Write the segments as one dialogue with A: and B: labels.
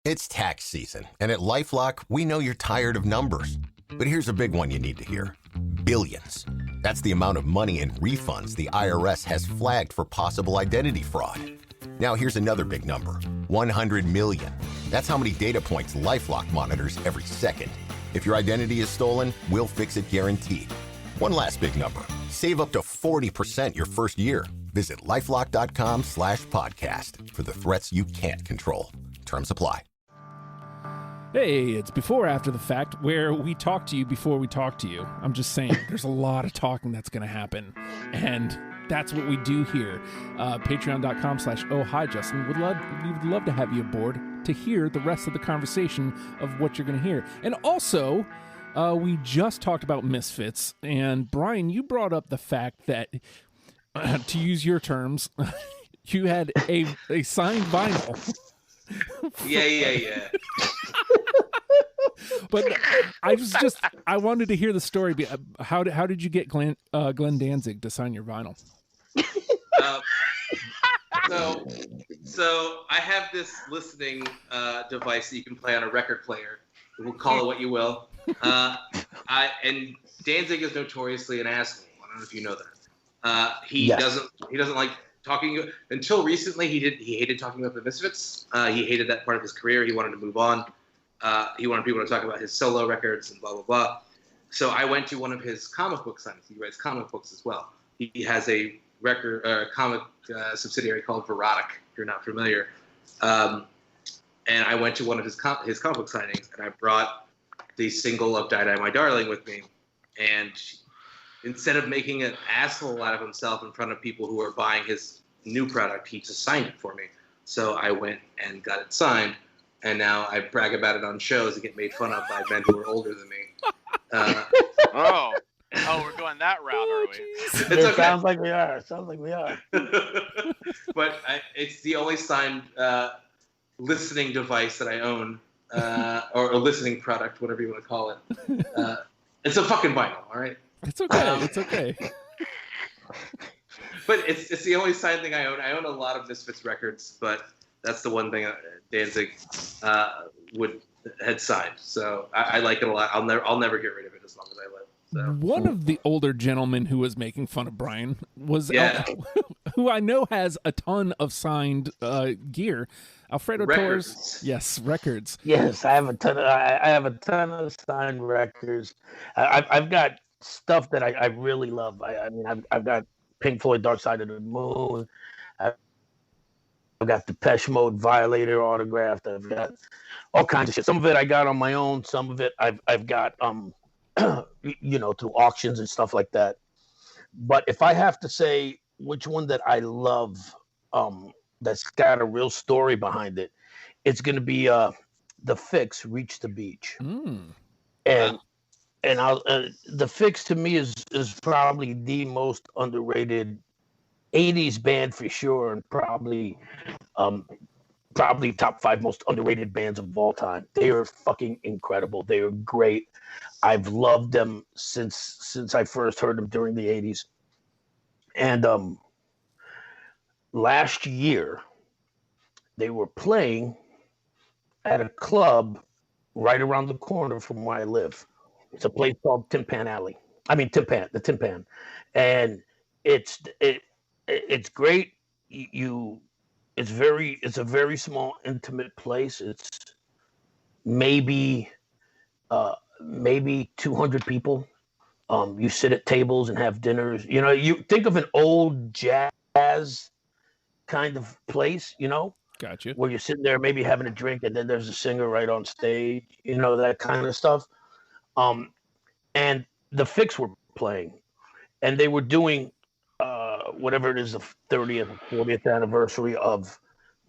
A: It's tax season, and at LifeLock, we know you're tired of numbers. But here's a big one you need to hear. Billions. That's the amount of money in refunds the IRS has flagged for possible identity fraud. Now here's another big number. 100 million. That's how many data points LifeLock monitors every second. If your identity is stolen, we'll fix it guaranteed. One last big number. Save up to 40% your first year. Visit LifeLock.com/podcast for the threats you can't control. Terms apply.
B: Hey, it's Before After the Fact, where we talk to you before we talk to you. I'm just saying, there's a lot of talking that's going to happen, and that's what we do here. Patreon.com/oh hi Justin. We would love to have you aboard to hear the rest of the conversation of what you're going to hear. And also, we just talked about Misfits, and Bryan, you brought up the fact that, to use your terms, you had a signed vinyl.
C: Yeah.
B: But I wanted to hear the story. How did you get Glenn Danzig to sign your vinyl?
C: So I have this listening device that you can play on a record player. We'll call it what you will. And Danzig is notoriously an asshole. I don't know if you know that. He doesn't like talking. Until recently, he hated talking about the Misfits. He hated that part of his career. He wanted to move on. He wanted people to talk about his solo records and blah blah blah. So I went to one of his comic book signings. He writes comic books as well. He has a comic subsidiary called Verotic, if you're not familiar. And I went to one of his comic book signings, and I brought the single of Die Die My Darling with me. And instead of making an asshole out of himself in front of people who are buying his new product, he just signed it for me. So I went and got it signed, and now I brag about it on shows and get made fun of by men who are older than me.
D: Oh, we're going that route, are we?
C: It's okay.
E: Sounds like we are.
C: But it's the only signed listening device that I own, or a listening product, whatever you want to call it. It's a fucking vinyl, all right?
B: It's okay. It's okay.
C: But it's the only signed thing I own. I own a lot of Misfits records, but that's the one thing Danzig had signed. So I like it a lot. I'll never get rid of it as long as I live. So.
B: One of the older gentlemen who was making fun of Bryan was who I know has a ton of signed gear. Alfredo Torres. Yes, records.
E: Yes, I have a ton of signed records. I've got stuff that I really love. I've got Pink Floyd Dark Side of the Moon. I've got Depeche Mode Violator autographed. I've got all kinds of shit. Some of it I got on my own. Some of it I've got through auctions and stuff like that. But if I have to say which one that I love, that's got a real story behind it, it's going to be the Fix, Reach the Beach. And the Fix to me is probably the most underrated 80s band for sure, and probably top 5 most underrated bands of all time. They are fucking incredible. They are great. I've loved them since I first heard them during the 80s. And last year, they were playing at a club right around the corner from where I live. It's a place called the Tin Pan. And it's great. It's a very small, intimate place. It's maybe 200 people. You sit at tables and have dinners. You think of an old jazz kind of place,
B: Gotcha.
E: where you're sitting there maybe having a drink, and then there's a singer right on stage, that kind of stuff. And the Fix were playing, and they were doing whatever it is, the 30th or 40th anniversary of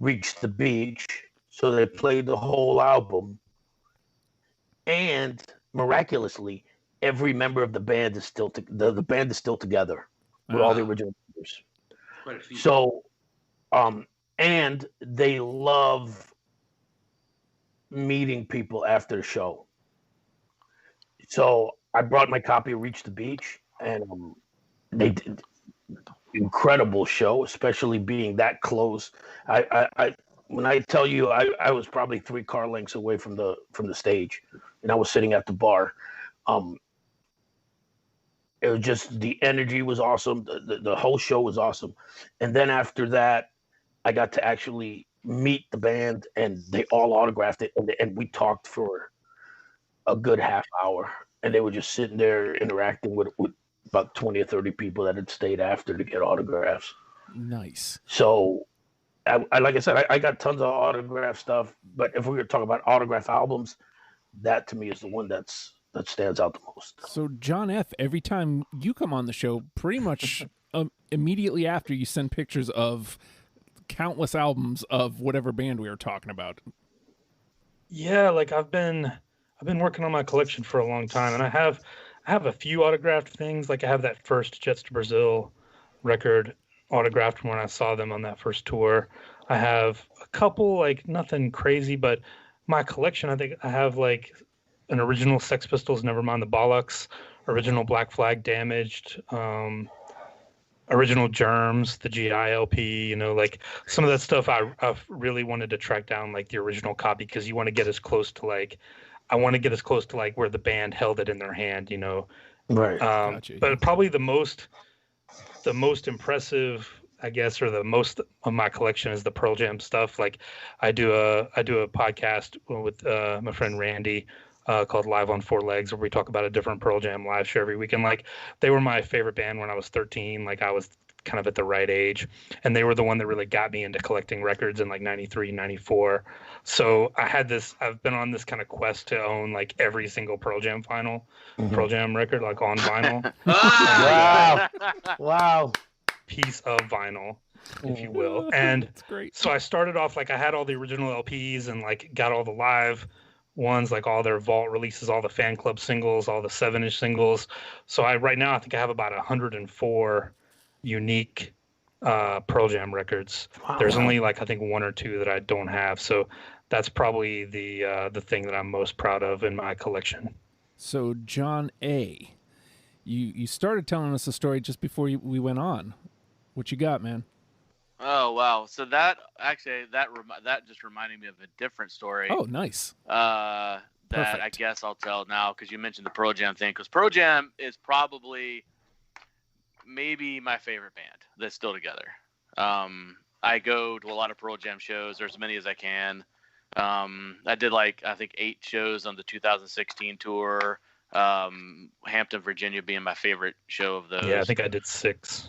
E: Reach the Beach. So they played the whole album, and miraculously, every member of the band is still the band is still together with all the original members. So, and they love meeting people after the show. So I brought my copy of Reach the Beach, and they did incredible show, especially being that close. when I tell you I was probably 3 car lengths away from the stage, and I was sitting at the bar. It was just, the energy was awesome. The whole show was awesome. And then after that, I got to actually meet the band, and they all autographed it, and we talked for a good half hour, and they were just sitting there interacting with about 20 or 30 people that had stayed after to get autographs.
B: Nice.
E: So I like I said, I got tons of autograph stuff, but if we were talking about autograph albums, that to me is the one that stands out the most.
B: So John F., every time you come on the show, pretty much immediately after, you send pictures of countless albums of whatever band we were talking about.
F: Yeah, like I've been working on my collection for a long time, and I have a few autographed things. Like I have that first Jets to Brazil record autographed when I saw them on that first tour. I have a couple, like nothing crazy, but my collection, I think I have like an original Sex Pistols, Nevermind the Bollocks, original Black Flag Damaged, original Germs, the GI LP, you know, like some of that stuff I've really wanted to track down, like the original copy, because you want to get as close to like, I want to get as close to like where the band held it in their hand, you know.
E: Right.
B: Gotcha.
F: But probably the most impressive, I guess, or the most of my collection is the Pearl Jam stuff. Like I do a podcast with my friend Randy called Live on Four Legs, where we talk about a different Pearl Jam live show every week. And like they were my favorite band when I was 13. Like I was kind of at the right age, and they were the one that really got me into collecting records in like 93, 94. So I've been on this kind of quest to own like every single Pearl Jam Pearl Jam record, like on vinyl.
E: Wow.
F: Piece of vinyl, if you will. And
B: That's great.
F: so I started off like I had all the original LPs and like got all the live ones, like all their vault releases, all the fan club singles, all the 7-inch singles. So right now I think I have about 104 unique Pearl Jam records.
E: Wow.
F: There's only like I think 1 or 2 that I don't have. So that's probably the thing that I'm most proud of in my collection.
B: So John A., you started telling us a story just before we went on. What you got, man?
D: Oh wow! So that just reminded me of a different story.
B: Oh, nice.
D: That
B: Perfect.
D: I guess I'll tell now because you mentioned the Pearl Jam thing. Because Pearl Jam is probably maybe my favorite band that's still together. I go to a lot of Pearl Jam shows, or as many as I can. I did like I think 8 shows on the 2016 tour. Hampton, Virginia being my favorite show of those.
F: Yeah, I think I did 6.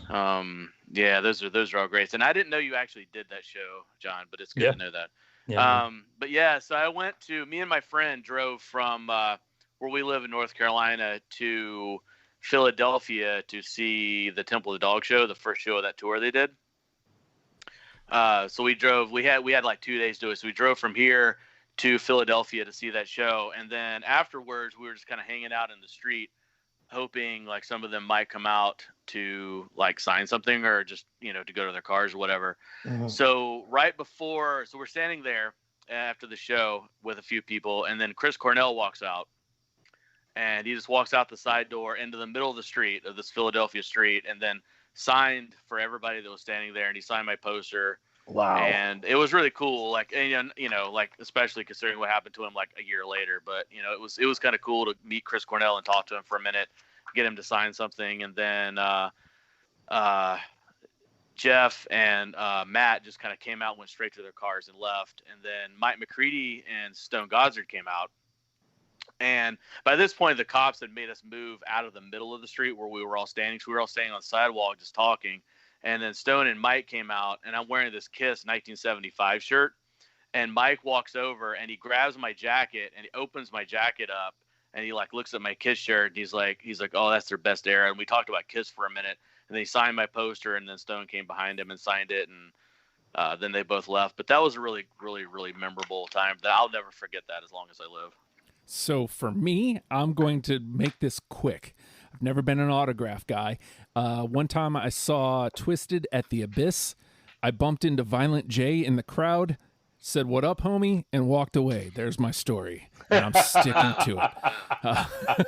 D: Yeah, those are all great. And I didn't know you actually did that show, John, but it's good to know that.
F: Yeah.
D: But yeah, so me and my friend drove from where we live in North Carolina to Philadelphia to see the Temple of the Dog show, the first show of that tour they did. So we had like 2 days to do it. So we drove from here to Philadelphia to see that show. And then afterwards, we were just kind of hanging out in the street, hoping like some of them might come out to like sign something or just, you know, to go to their cars or whatever.
E: Mhm.
D: So so we're standing there after the show with a few people. And then Chris Cornell walks out, and he just walks out the side door into the middle of the street of this Philadelphia street, and then signed for everybody that was standing there. And he signed my poster.
E: Wow.
D: And it was really cool, like, and you know, like especially considering what happened to him like a year later. But you know, it was kind of cool to meet Chris Cornell and talk to him for a minute, get him to sign something, and then Jeff and Matt just kind of came out, went straight to their cars and left. And then Mike McCready and Stone Gossard came out. And by this point, the cops had made us move out of the middle of the street where we were all standing. So we were all standing on the sidewalk just talking. And then Stone and Mike came out, and I'm wearing this Kiss 1975 shirt. And Mike walks over, and he grabs my jacket, and he opens my jacket up, and he like looks at my Kiss shirt, and he's like, oh, that's their best era. And we talked about Kiss for a minute, and then he signed my poster, and then Stone came behind him and signed it, and then they both left. But that was a really, really, really memorable time. I'll never forget that as long as I live.
B: So for me, I'm going to make this quick. I've never been an autograph guy. One time I saw Twisted at the Abyss. I bumped into Violent J in the crowd, said, "What up, homie?" and walked away. There's my story, and I'm sticking to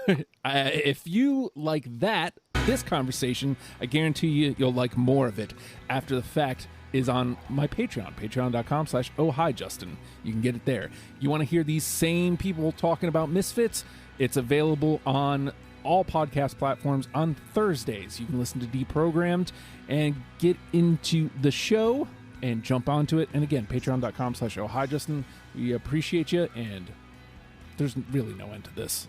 B: it. If you like this conversation, I guarantee you'll like more of it after the fact. is on my Patreon, patreon.com/ohhijustin. You can get it there. You want to hear these same people talking about Misfits? It's available on all podcast platforms on Thursdays. You can listen to Deprogrammed and get into the show and jump onto it. And again, patreon.com/ohhijustin. We appreciate you, and there's really no end to this.